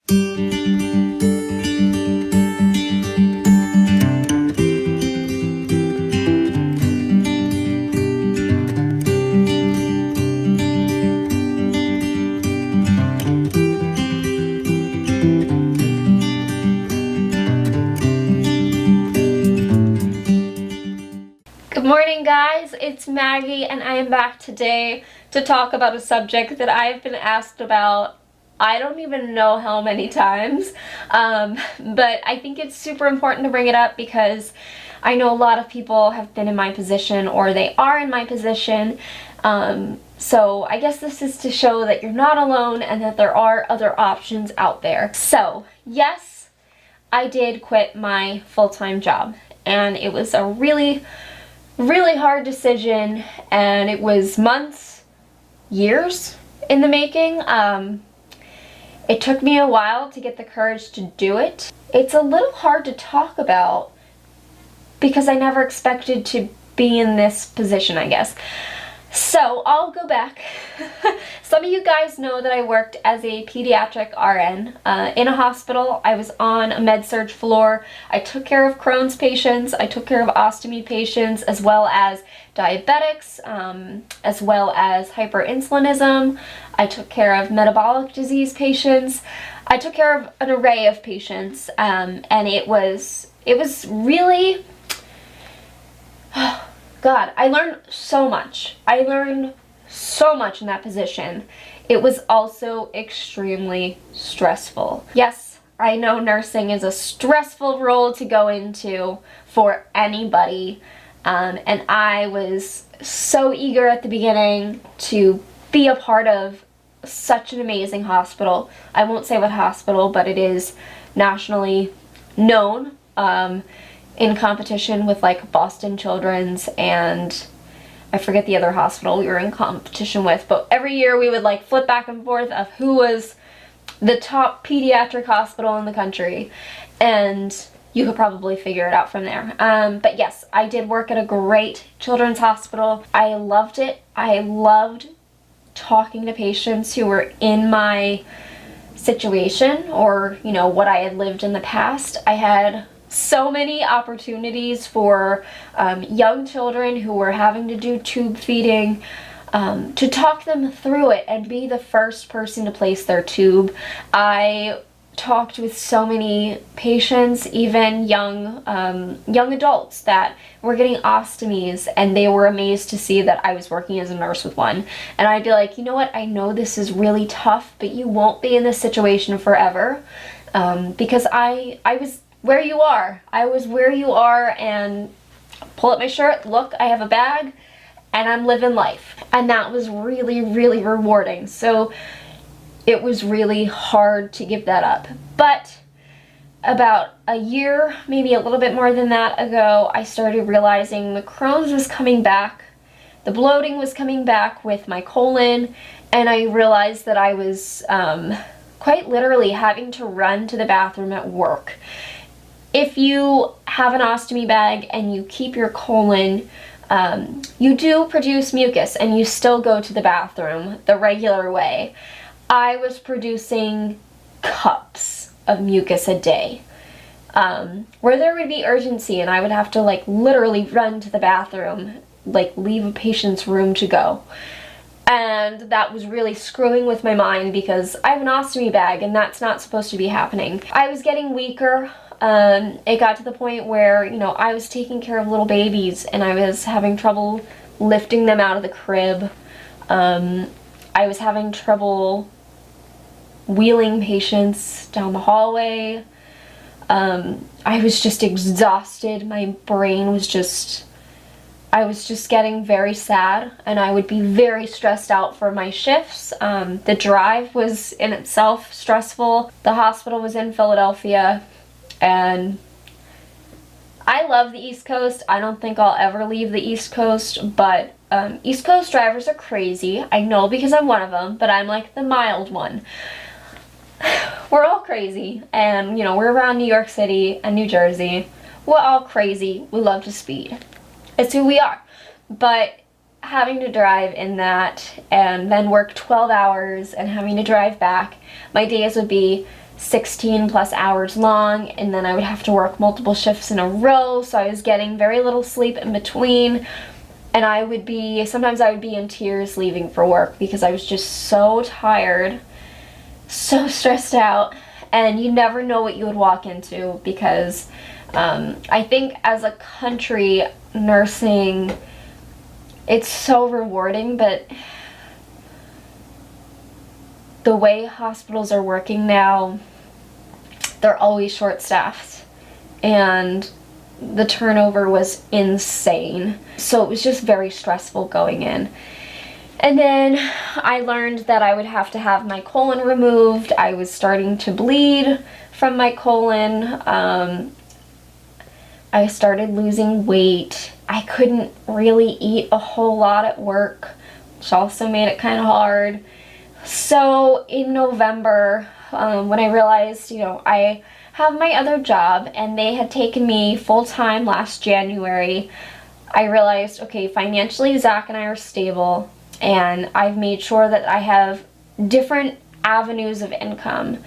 Good morning, guys. It's Maggie, and I am back today to talk about a subject that I've been asked about I don't even know how many times, but I think it's super important to bring it up because I know a lot of people have been in my position or they are in my position, so I guess this is to show that you're not alone and that there are other options out there. So, yes, I did quit my full-time job, and it was a really hard decision, and it was months, years in the making. It took me a while to get the courage to do it. It's a little hard to talk about because I never expected to be in this position, I guess. So I'll go back. Some of you guys know that I worked as a pediatric RN in a hospital. I was on a med-surg floor. I took care of Crohn's patients. I took care of ostomy patients, as well as diabetics, as well as hyperinsulinism. I took care of metabolic disease patients. I took care of an array of patients, and it was really God, I learned so much. I learned so much in that position. It was also extremely stressful. Yes, I know nursing is a stressful role to go into for anybody, and I was so eager at the beginning to be a part of such an amazing hospital. I won't say what hospital, but it is nationally known, in competition with like Boston Children's and I forget the other hospital we were in competition with, but every year we would like flip back and forth of who was the top pediatric hospital in the country, and you could probably figure it out from there. But yes, I did work at a great children's hospital. I loved it. I loved talking to patients who were in my situation or, you know, what I had lived in the past. I had so many opportunities for young children who were having to do tube feeding, to talk them through it and be the first person to place their tube. I talked with so many patients, even young adults that were getting ostomies, and they were amazed to see that I was working as a nurse with one. And I'd be like, you know what, I know this is really tough, but you won't be in this situation forever, because I was where you are. I was where you are, and pull up my shirt, look, I have a bag, and I'm living life. And that was really rewarding. So it was really hard to give that up. But about a year, maybe a little bit more than that ago, I started realizing the Crohn's was coming back, the bloating was coming back with my colon, and I realized that I was quite literally having to run to the bathroom at work. If you have an ostomy bag and you keep your colon, you do produce mucus and you still go to the bathroom the regular way. I was producing cups of mucus a day, where there would be urgency and I would have to like literally run to the bathroom, like leave a patient's room to go. And that was really screwing with my mind because I have an ostomy bag and that's not supposed to be happening. I was getting weaker. It got to the point where, you know, I was taking care of little babies and I was having trouble lifting them out of the crib. I was having trouble wheeling patients down the hallway. I was just exhausted. My brain was just, I was just getting very sad, and I would be very stressed out for my shifts. The drive was in itself stressful. The hospital was in Philadelphia, and I love the East Coast. I don't think I'll ever leave the East Coast, but East Coast drivers are crazy. I know because I'm one of them, but I'm like the mild one. We're all crazy, and you know, we're around New York City and New Jersey. We're all crazy. We love to speed. It's who we are. But having to drive in that and then work 12 hours and having to drive back, my days would be 16 plus hours long, and then I would have to work multiple shifts in a row, so I was getting very little sleep in between, and sometimes I would be in tears leaving for work because I was just so tired, so stressed out, and you never know what you would walk into because I think as a country, nursing, it's so rewarding, but the way hospitals are working now, they're always short-staffed, and the turnover was insane. So it was just very stressful going in. And then I learned that I would have to have my colon removed. I was starting to bleed from my colon. I started losing weight. I couldn't really eat a whole lot at work, which also made it kind of hard. So in November, when I realized, I have my other job and they had taken me full-time last January, I realized, okay, financially Zach and I are stable, and I've made sure that I have different avenues of income.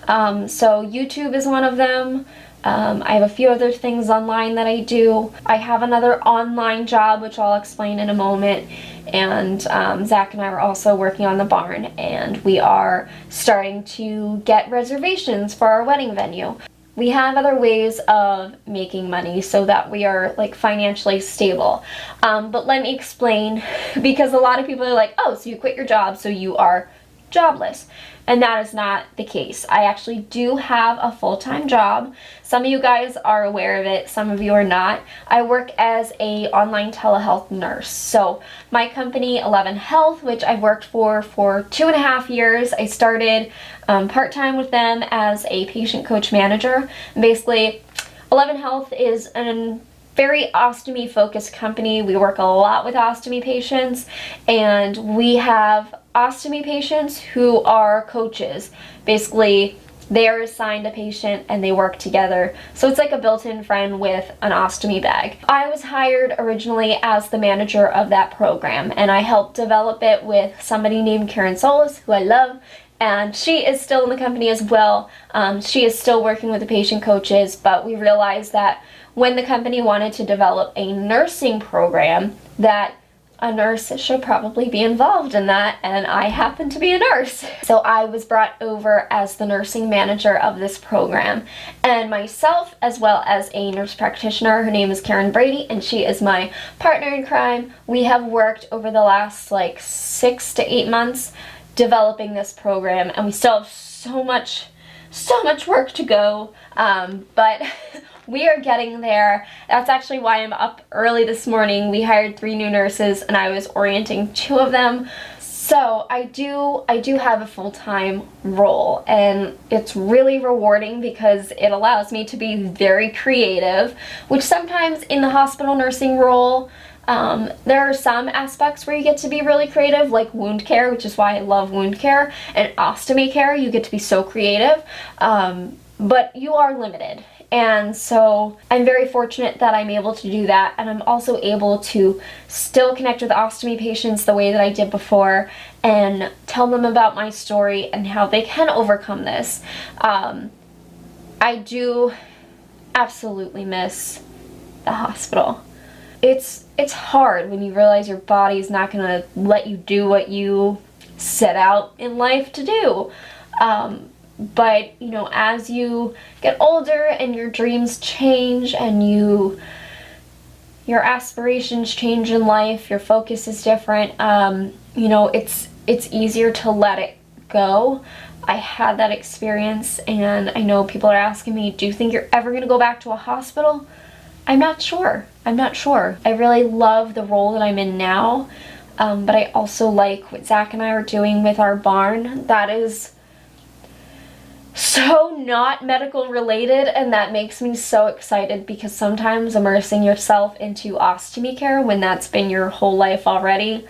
So YouTube is one of them. I have a few other things online that I do. I have another online job, which I'll explain in a moment. And Zach and I are also working on the barn, and we are starting to get reservations for our wedding venue. We have other ways of making money so that we are financially stable. But let me explain, because a lot of people are like, oh, so you quit your job, so you are jobless. And that is not the case. I actually do have a full-time job. Some of you guys are aware of it, some of you are not. I work as an online telehealth nurse. So my company, 11 Health, which I've worked for 2.5 years, I started part-time with them as a patient coach manager. And basically, 11 Health is a very ostomy focused company. We work a lot with ostomy patients, and we have ostomy patients who are coaches. Basically, they are assigned a patient and they work together. So it's like a built-in friend with an ostomy bag. I was hired originally as the manager of that program, and I helped develop it with somebody named Karen Solis, who I love, and she is still in the company as well. She is still working with the patient coaches, but we realized that when the company wanted to develop a nursing program, that a nurse should probably be involved in that, and I happen to be a nurse. So I was brought over as the nursing manager of this program, and myself, as well as a nurse practitioner, her name is Karen Brady, and she is my partner in crime. We have worked over the last 6 to 8 months developing this program, and we still have so much work to go, but we are getting there. That's actually why I'm up early this morning. We hired 3 new nurses, and I was orienting 2 of them. So I do have a full-time role, and it's really rewarding because it allows me to be very creative, which sometimes in the hospital nursing role, there are some aspects where you get to be really creative, like wound care, which is why I love wound care, and ostomy care, you get to be so creative, but you are limited. And so I'm very fortunate that I'm able to do that, and I'm also able to still connect with ostomy patients the way that I did before and tell them about my story and how they can overcome this. I do absolutely miss the hospital. It's hard when you realize your body's not gonna let you do what you set out in life to do. But as you get older and your dreams change and your aspirations change in life, your focus is different, it's easier to let it go. I had that experience, and I know people are asking me, do you think you're ever gonna go back to a hospital? I'm not sure. I really love the role that I'm in now, but I also like what Zach and I are doing with our barn. That is so not medical related, and that makes me so excited because sometimes immersing yourself into ostomy care when that's been your whole life already,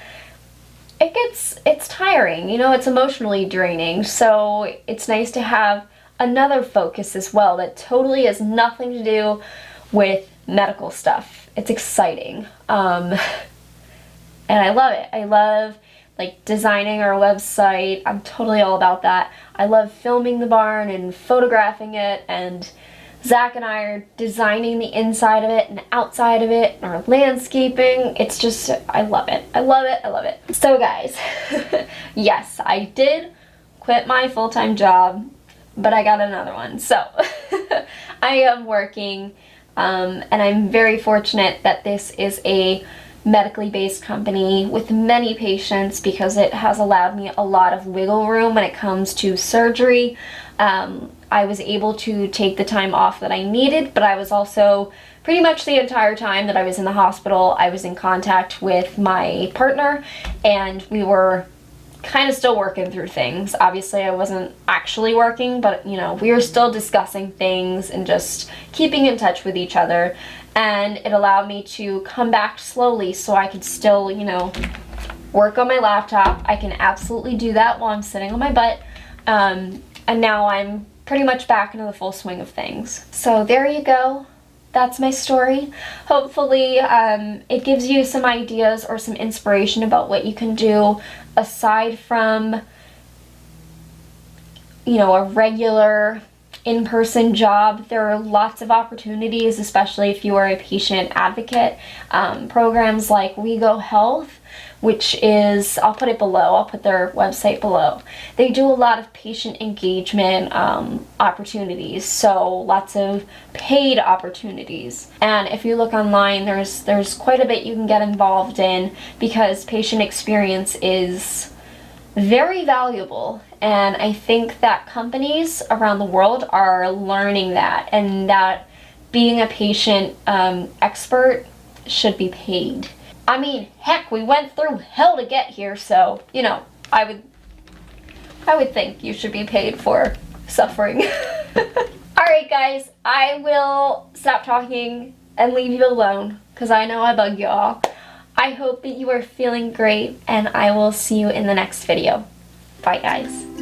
it's tiring, it's emotionally draining. So it's nice to have another focus as well that totally has nothing to do with medical stuff. It's exciting, and I love it. I love like designing our website. I'm totally all about that. I love filming the barn and photographing it, and Zach and I are designing the inside of it and outside of it, and our landscaping. It's just, I love it. I love it. I love it. So guys, yes, I did quit my full-time job, but I got another one. So I am working, and I'm very fortunate that this is a medically based company with many patients, because it has allowed me a lot of wiggle room when it comes to surgery. I was able to take the time off that I needed, but I was also pretty much the entire time that I was in the hospital, I was in contact with my partner, and we were kind of still working through things. Obviously, I wasn't actually working, but you know, we were still discussing things and just keeping in touch with each other. And it allowed me to come back slowly so I could still, you know, work on my laptop. I can absolutely do that while I'm sitting on my butt. And now I'm pretty much back into the full swing of things. So there you go. That's my story. Hopefully it gives you some ideas or some inspiration about what you can do aside from, you know, a regular in-person job. There are lots of opportunities, especially if you are a patient advocate. Programs like We Go Health, which is, I'll put it below, I'll put their website below. They do a lot of patient engagement opportunities, so lots of paid opportunities. And if you look online, there's quite a bit you can get involved in, because patient experience is very valuable, and I think that companies around the world are learning that, and that being a patient expert should be paid. I mean, heck, we went through hell to get here, so, you know, I would think you should be paid for suffering. Alright guys, I will stop talking and leave you alone, because I know I bug y'all. I hope that you are feeling great, and I will see you in the next video. Bye guys.